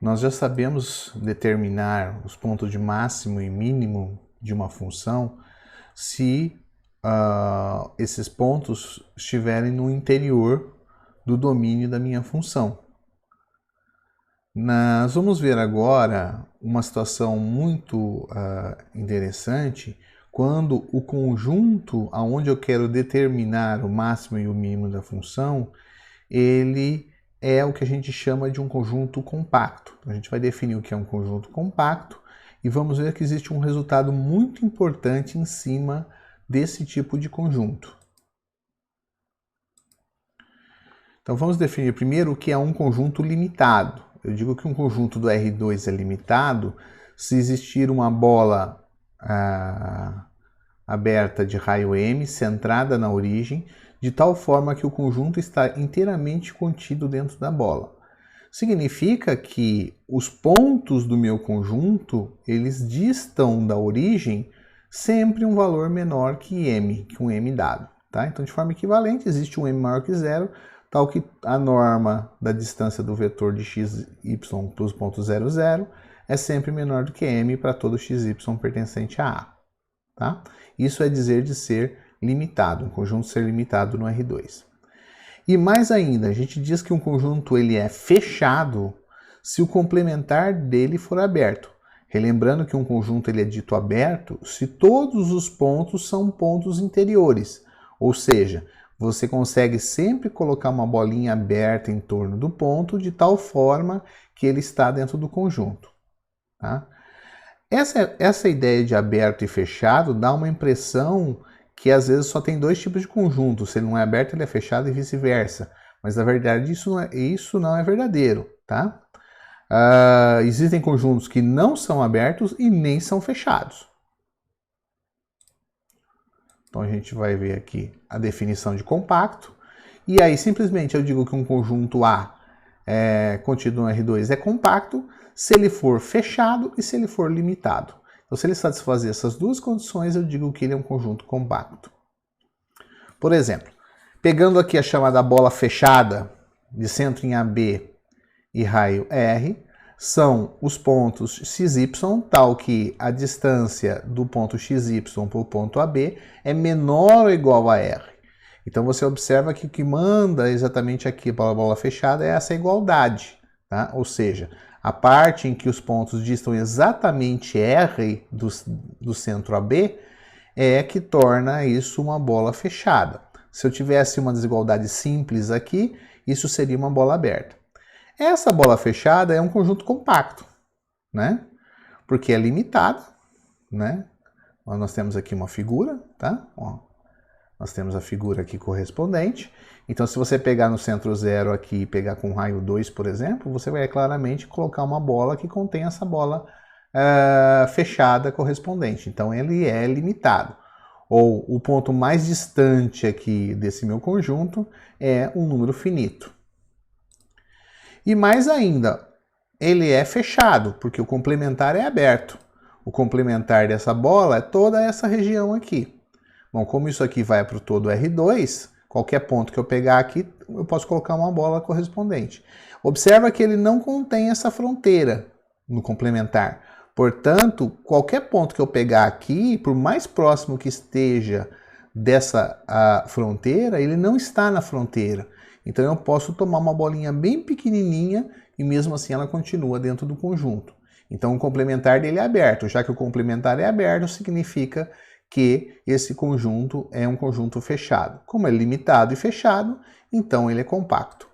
nós já sabemos determinar os pontos de máximo e mínimo de uma função se esses pontos estiverem no interior do domínio da minha função. Nós vamos ver agora uma situação muito interessante quando o conjunto aonde eu quero determinar o máximo e o mínimo da função, ele é o que a gente chama de um conjunto compacto. Então, a gente vai definir o que é um conjunto compacto e vamos ver que existe um resultado muito importante em cima desse tipo de conjunto. Então vamos definir primeiro o que é um conjunto limitado. Eu digo que um conjunto do R2 é limitado se existir uma bola aberta de raio M, centrada na origem, de tal forma que o conjunto está inteiramente contido dentro da bola. Significa que os pontos do meu conjunto, eles distam da origem sempre um valor menor que M, que um M dado. Tá? Então, de forma equivalente, existe um M maior que zero, tal que a norma da distância do vetor de x, y para os pontos 0, 0 é sempre menor do que M para todo x, y pertencente a A. Tá? Isso é dizer de ser limitado, um conjunto ser limitado no R2. E mais ainda, a gente diz que um conjunto ele é fechado se o complementar dele for aberto. Relembrando que um conjunto ele é dito aberto se todos os pontos são pontos interiores, ou seja, você consegue sempre colocar uma bolinha aberta em torno do ponto de tal forma que ele está dentro do conjunto. Tá? Essa ideia de aberto e fechado dá uma impressão que às vezes só tem dois tipos de conjunto, se ele não é aberto ele é fechado e vice-versa, mas na verdade isso não é verdadeiro. Tá? Existem conjuntos que não são abertos e nem são fechados. Então a gente vai ver aqui a definição de compacto. E aí simplesmente eu digo que um conjunto A contido no R2 é compacto se ele for fechado e se ele for limitado. Então se ele satisfazer essas duas condições, eu digo que ele é um conjunto compacto. Por exemplo, pegando aqui a chamada bola fechada de centro em AB e raio R, são os pontos XY, tal que a distância do ponto XY para o ponto AB é menor ou igual a R. Então você observa que o que manda exatamente aqui para a bola fechada é essa igualdade. Tá? Ou seja, a parte em que os pontos distam exatamente R do centro AB é que torna isso uma bola fechada. Se eu tivesse uma desigualdade simples aqui, isso seria uma bola aberta. Essa bola fechada é um conjunto compacto, né? Porque é limitado, né? Nós temos aqui uma figura, tá? Ó, nós temos a figura aqui correspondente. Então, se você pegar no centro 0 aqui e pegar com raio 2, por exemplo, você vai claramente colocar uma bola que contém essa bola fechada correspondente. Então, ele é limitado. Ou o ponto mais distante aqui desse meu conjunto é um número finito. E mais ainda, ele é fechado, porque o complementar é aberto. O complementar dessa bola é toda essa região aqui. Bom, como isso aqui vai para o todo R2, qualquer ponto que eu pegar aqui, eu posso colocar uma bola correspondente. Observa que ele não contém essa fronteira no complementar. Portanto, qualquer ponto que eu pegar aqui, por mais próximo que esteja dessa fronteira, ele não está na fronteira. Então eu posso tomar uma bolinha bem pequenininha e mesmo assim ela continua dentro do conjunto. Então o complementar dele é aberto. Já que o complementar é aberto, significa que esse conjunto é um conjunto fechado. Como é limitado e fechado, então ele é compacto.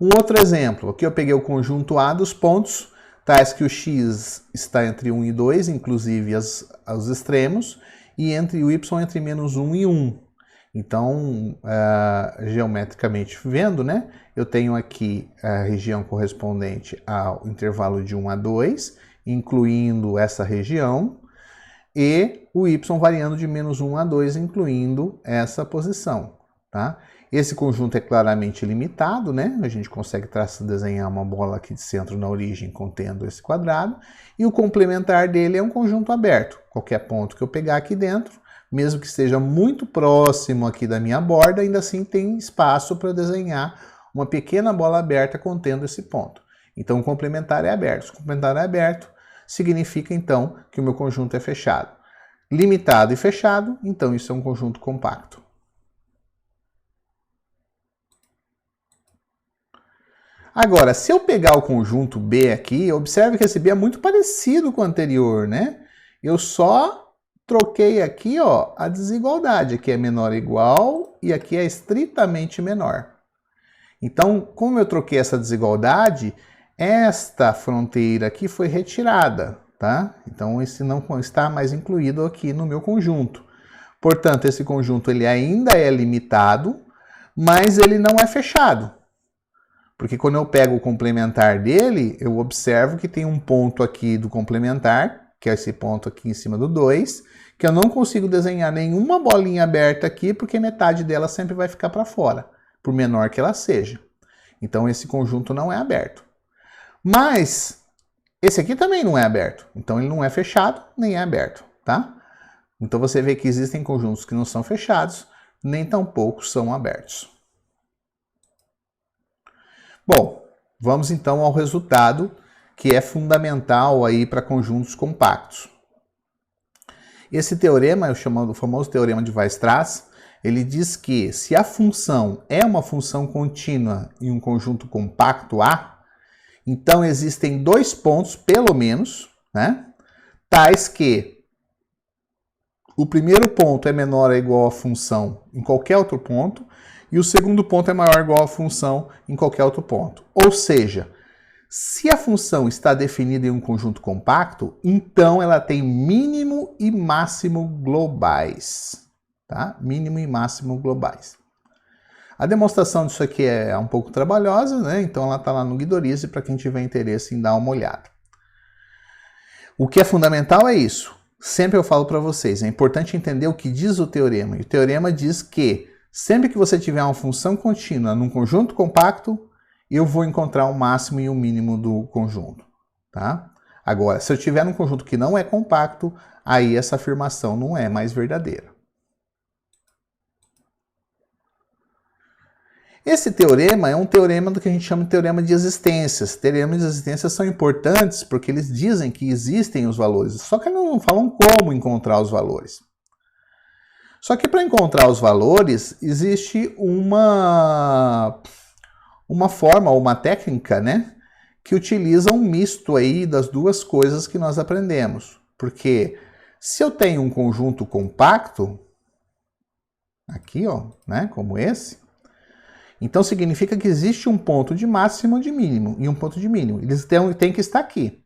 Um outro exemplo, aqui eu peguei o conjunto A dos pontos, tais que o x está entre 1 e 2, inclusive aos extremos, e entre o y entre menos 1 e 1. Então, geometricamente vendo, né, eu tenho aqui a região correspondente ao intervalo de 1 a 2, incluindo essa região, e o y variando de menos 1 a 2, incluindo essa posição. Tá? Esse conjunto é claramente limitado, né? A gente consegue desenhar uma bola aqui de centro na origem contendo esse quadrado, e o complementar dele é um conjunto aberto. Qualquer ponto que eu pegar aqui dentro, mesmo que esteja muito próximo aqui da minha borda, ainda assim tem espaço para desenhar uma pequena bola aberta contendo esse ponto. Então o complementar é aberto. Se o complementar é aberto, significa então que o meu conjunto é fechado. Limitado e fechado, então isso é um conjunto compacto. Agora, se eu pegar o conjunto B aqui, observe que esse B é muito parecido com o anterior, né? Eu só troquei aqui, ó, a desigualdade. Aqui é menor ou igual e aqui é estritamente menor. Então, como eu troquei essa desigualdade, esta fronteira aqui foi retirada, tá? Então, esse não está mais incluído aqui no meu conjunto. Portanto, esse conjunto ele ainda é limitado, mas ele não é fechado. Porque quando eu pego o complementar dele, eu observo que tem um ponto aqui do complementar, que é esse ponto aqui em cima do 2, que eu não consigo desenhar nenhuma bolinha aberta aqui, porque metade dela sempre vai ficar para fora, por menor que ela seja. Então esse conjunto não é aberto. Mas esse aqui também não é aberto, então ele não é fechado, nem é aberto, tá? Então você vê que existem conjuntos que não são fechados, nem tampouco são abertos. Bom, vamos então ao resultado que é fundamental aí para conjuntos compactos. Esse teorema, eu chamo do famoso teorema de Weierstrass, ele diz que se a função é uma função contínua em um conjunto compacto A, então existem dois pontos, pelo menos, né, tais que o primeiro ponto é menor ou igual à função em qualquer outro ponto, e o segundo ponto é maior ou igual à função em qualquer outro ponto. Ou seja, se a função está definida em um conjunto compacto, então ela tem mínimo e máximo globais. Tá? Mínimo e máximo globais. A demonstração disso aqui é um pouco trabalhosa, né? Então ela está lá no Guidorize para quem tiver interesse em dar uma olhada. O que é fundamental é isso. Sempre eu falo para vocês, é importante entender o que diz o teorema. E o teorema diz que sempre que você tiver uma função contínua num conjunto compacto, eu vou encontrar o máximo e o mínimo do conjunto. Tá? Agora, se eu tiver num conjunto que não é compacto, aí essa afirmação não é mais verdadeira. Esse teorema é um teorema do que a gente chama de teorema de existências. Teoremas de existências são importantes porque eles dizem que existem os valores, só que não falam como encontrar os valores. Só que para encontrar os valores, existe uma forma, uma técnica, né, que utiliza um misto aí das duas coisas que nós aprendemos. Porque se eu tenho um conjunto compacto, aqui, ó, né, como esse, então significa que existe um ponto de máximo e de mínimo, e um ponto de mínimo. Eles têm que estar aqui.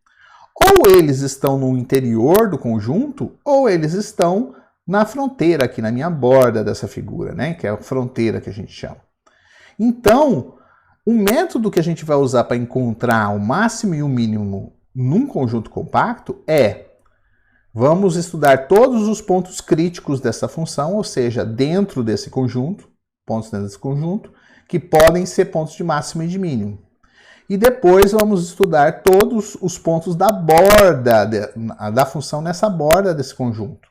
Ou eles estão no interior do conjunto, ou eles estão na fronteira, aqui na minha borda dessa figura, né? Que é a fronteira que a gente chama. Então, o método que a gente vai usar para encontrar o máximo e o mínimo num conjunto compacto é: vamos estudar todos os pontos críticos dessa função, ou seja, dentro desse conjunto, pontos dentro desse conjunto, que podem ser pontos de máximo e de mínimo. E depois vamos estudar todos os pontos da borda da função nessa borda desse conjunto.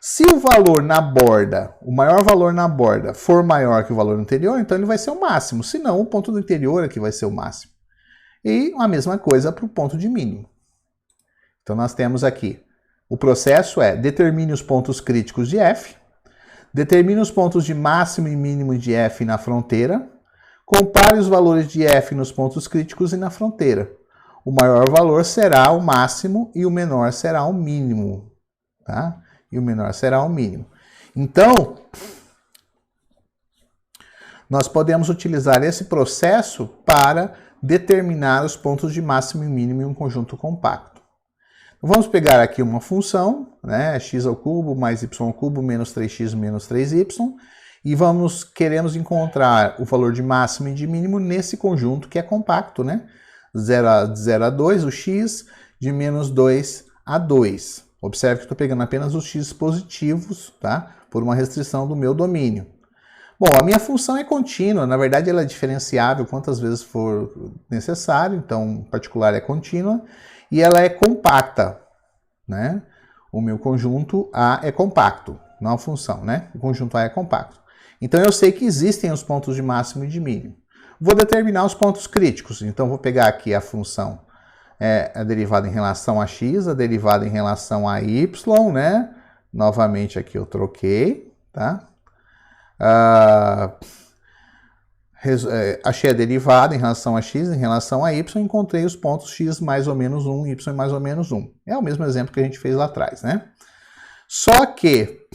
Se o valor na borda, o maior valor na borda, for maior que o valor anterior, então ele vai ser o máximo. Se não, o ponto do interior é que vai ser o máximo. E a mesma coisa para o ponto de mínimo. Então nós temos aqui, o processo é: determine os pontos críticos de f, determine os pontos de máximo e mínimo de f na fronteira, compare os valores de f nos pontos críticos e na fronteira. O maior valor será o máximo e o menor será o mínimo. Tá? E o menor será o mínimo. Então, nós podemos utilizar esse processo para determinar os pontos de máximo e mínimo em um conjunto compacto. Vamos pegar aqui uma função, né, x ao cubo mais y ao cubo menos 3x menos 3y, e queremos encontrar o valor de máximo e de mínimo nesse conjunto que é compacto, né? 0 a 2, o x, de menos 2 a 2. Observe que estou pegando apenas os x positivos, tá? Por uma restrição do meu domínio. Bom, a minha função é contínua, na verdade ela é diferenciável quantas vezes for necessário, então em particular é contínua, e ela é compacta, né? O meu conjunto A é compacto, não a função, né? O conjunto A é compacto. Então eu sei que existem os pontos de máximo e de mínimo. vou determinar os pontos críticos. Então, vou pegar aqui a função, a derivada em relação a x, a derivada em relação a y, né? Novamente aqui eu troquei, tá? Achei a derivada em relação a x, em relação a y, encontrei os pontos x mais ou menos 1, y mais ou menos 1. É o mesmo exemplo que a gente fez lá atrás, né? Só que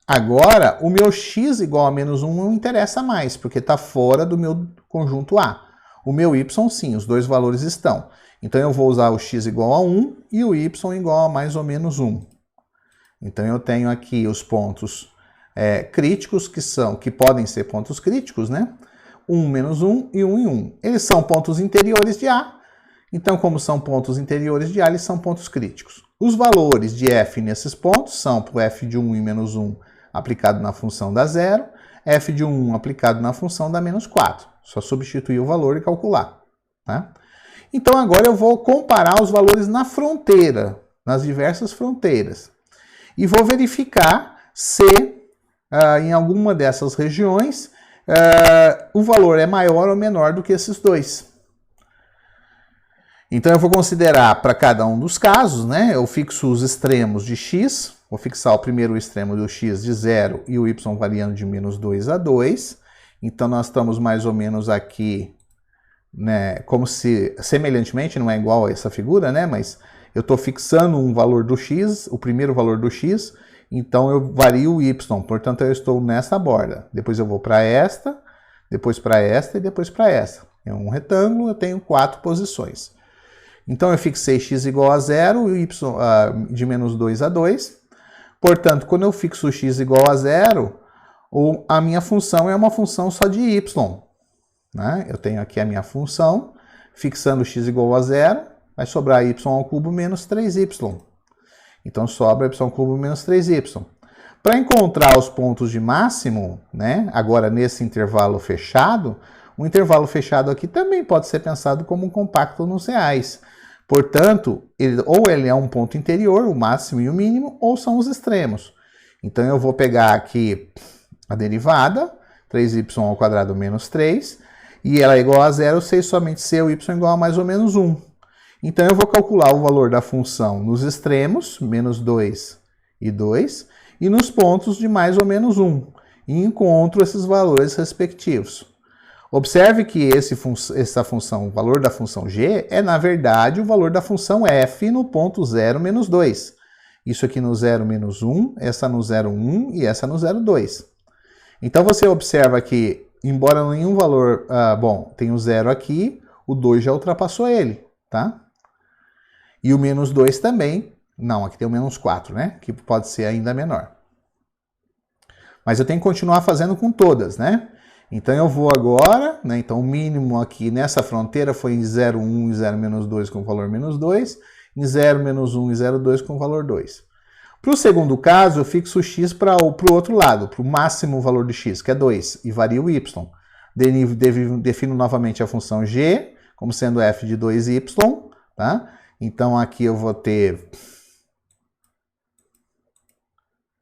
agora o meu x igual a menos 1 não interessa mais, porque está fora do meu conjunto A. O meu y sim, os dois valores estão. Então eu vou usar o x igual a 1 e o y igual a mais ou menos 1. Então eu tenho aqui os pontos críticos, que podem ser pontos críticos, né? 1 menos 1 e 1 e 1. Eles são pontos interiores de A, então como são pontos interiores de A, eles são pontos críticos. Os valores de f nesses pontos são para o f de 1 e menos 1 aplicado na função da 0, f de 1 aplicado na função da menos 4. Só substituir o valor e calcular. Tá? Então agora eu vou comparar os valores na fronteira, nas diversas fronteiras. E vou verificar se em alguma dessas regiões o valor é maior ou menor do que esses dois. Então eu vou considerar para cada um dos casos, né? Eu fixo os extremos de x, vou fixar o primeiro extremo do x de 0 e o y variando de menos 2 a 2. Então nós estamos mais ou menos aqui, né, como se, semelhantemente, não é igual a essa figura, né? Mas eu estou fixando um valor do x, o primeiro valor do x, então eu vario o y, portanto eu estou nessa borda. Depois eu vou para esta, depois para esta e depois para esta. É um retângulo, eu tenho 4 posições. Então eu fixei x igual a 0 e y de menos 2 a 2. Portanto, quando eu fixo x igual a 0, a minha função é uma função só de y. Né? Eu tenho aqui a minha função, fixando x igual a 0, vai sobrar y ao cubo menos 3y. Então sobra y ao cubo menos 3y. Para encontrar os pontos de máximo, né, agora nesse intervalo fechado, o intervalo fechado aqui também pode ser pensado como um compacto nos reais. Portanto, ou ele é um ponto interior, o máximo e o mínimo, ou são os extremos. Então eu vou pegar aqui a derivada, 3y ao quadrado menos 3, e ela é igual a 0, eu sei somente se o y é igual a mais ou menos 1. Então eu vou calcular o valor da função nos extremos, menos 2 e 2, e nos pontos de mais ou menos 1, e encontro esses valores respectivos. Observe que essa função, o valor da função g, é na verdade o valor da função f no ponto 0 menos 2. Isso aqui no 0 menos 1, essa no 0, 1 e essa no 0, 2. Então você observa que, embora nenhum valor... tem o 0 aqui, o 2 já ultrapassou ele, tá? E o menos 2 também. Não, aqui tem o menos 4, né? Que pode ser ainda menor. Mas eu tenho que continuar fazendo com todas, né? Então eu vou agora, né? Então o mínimo aqui nessa fronteira foi em 0, 1 e 0 menos 2 com valor menos 2, em 0 menos 1 e 0, 2 com valor 2. Para o segundo caso, eu fixo o x para o outro lado, para o máximo valor de x, que é 2, e vario o y. Defino novamente a função g, como sendo f de 2y, tá? Então aqui eu vou ter...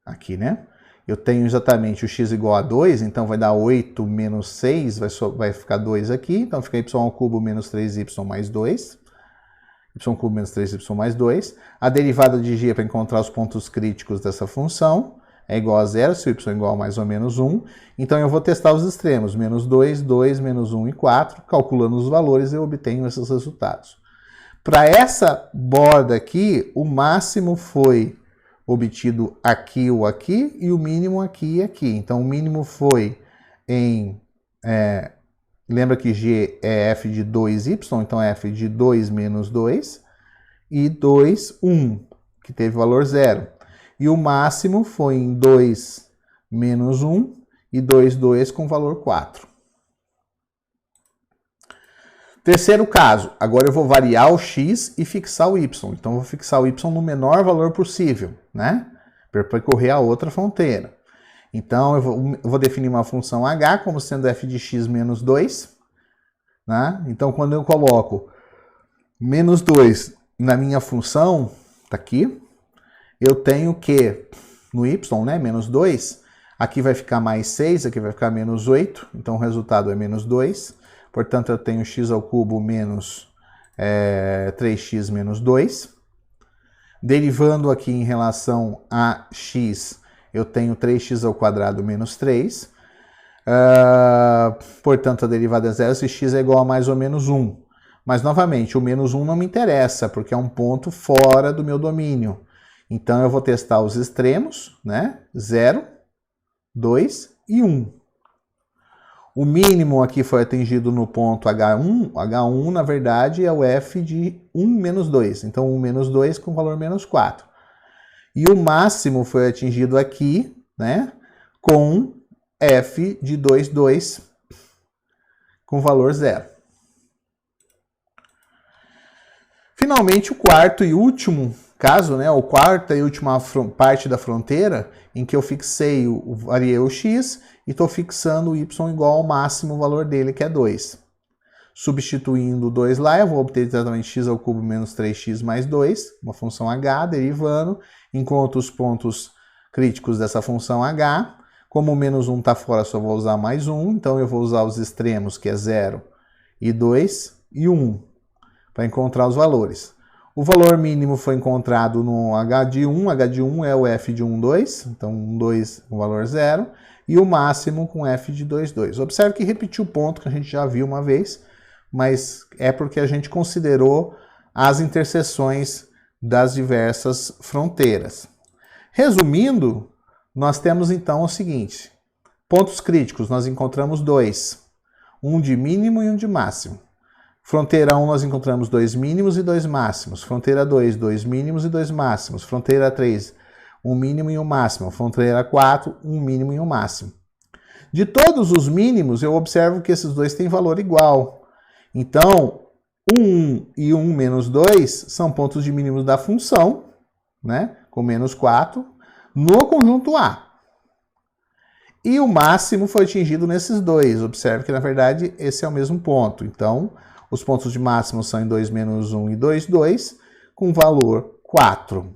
Aqui, né? Eu tenho exatamente o x igual a 2, então vai dar 8 menos 6, vai ficar 2 aqui, então fica y ao cubo menos 3y mais 2. Y ao cubo menos 3y mais 2. A derivada de g para encontrar os pontos críticos dessa função é igual a 0, se o y é igual a mais ou menos 1. Então eu vou testar os extremos, menos 2, 2, menos 1 e 4. Calculando os valores eu obtenho esses resultados. Para essa borda aqui, o máximo foi obtido aqui ou aqui, e o mínimo aqui e aqui. Então, o mínimo foi em... lembra que g é f de 2y, então é f de 2 menos 2, e 2, 1, que teve valor 0. E o máximo foi em 2 menos 1, e 2, 2 com valor 4. Terceiro caso, agora eu vou variar o x e fixar o y. Então, eu vou fixar o y no menor valor possível, né? Para percorrer a outra fronteira. Então, eu vou definir uma função h como sendo f de x menos 2. Né? Então, quando eu coloco menos 2 na minha função, tá aqui, eu tenho que, no y, né, menos 2, aqui vai ficar mais 6, aqui vai ficar menos 8. Então, o resultado é menos 2. Portanto, eu tenho x ao cubo menos 3x menos 2. Derivando aqui em relação a x, eu tenho 3x ao quadrado menos 3. Portanto, a derivada é 0 se x é igual a mais ou menos 1. Mas, novamente, o menos 1 não me interessa, porque é um ponto fora do meu domínio. Então, eu vou testar os extremos, né? 0, 2 e 1. O mínimo aqui foi atingido no ponto H1. H1, na verdade, é o f de 1 menos 2. Então, 1 menos 2 com valor menos 4. E o máximo foi atingido aqui, né, com f de 2, 2 com valor 0. Finalmente, o quarto e último caso, né, a quarta e última parte da fronteira, em que eu variei o x e estou fixando o y igual ao máximo valor dele, que é 2. Substituindo o 2 lá, eu vou obter exatamente x ao cubo menos 3x mais 2, uma função h, derivando, enquanto os pontos críticos dessa função h, como o menos 1 está fora, só vou usar mais 1, então eu vou usar os extremos, que é 0 e 2 e 1, para encontrar os valores. O valor mínimo foi encontrado no h de 1. H de 1 é o f de 1, 2. Então, 1, 2 com valor 0. E o máximo com f de 2, 2. Observe que repetiu o ponto que a gente já viu uma vez, mas é porque a gente considerou as interseções das diversas fronteiras. Resumindo, nós temos então o seguinte. Pontos críticos, nós encontramos 2. Um de mínimo e um de máximo. Fronteira 1, nós encontramos 2 mínimos e 2 máximos. Fronteira 2, 2 mínimos e 2 máximos. Fronteira 3, 1 mínimo e 1 máximo. Fronteira 4, 1 mínimo e 1 máximo. De todos os mínimos, eu observo que esses dois têm valor igual. Então, 1 e 1 menos 2 são pontos de mínimos da função, né, com menos 4, no conjunto A. E o máximo foi atingido nesses dois. Observe que, na verdade, esse é o mesmo ponto. Então, os pontos de máximo são em 2 menos 1 e 2, 2, com valor 4.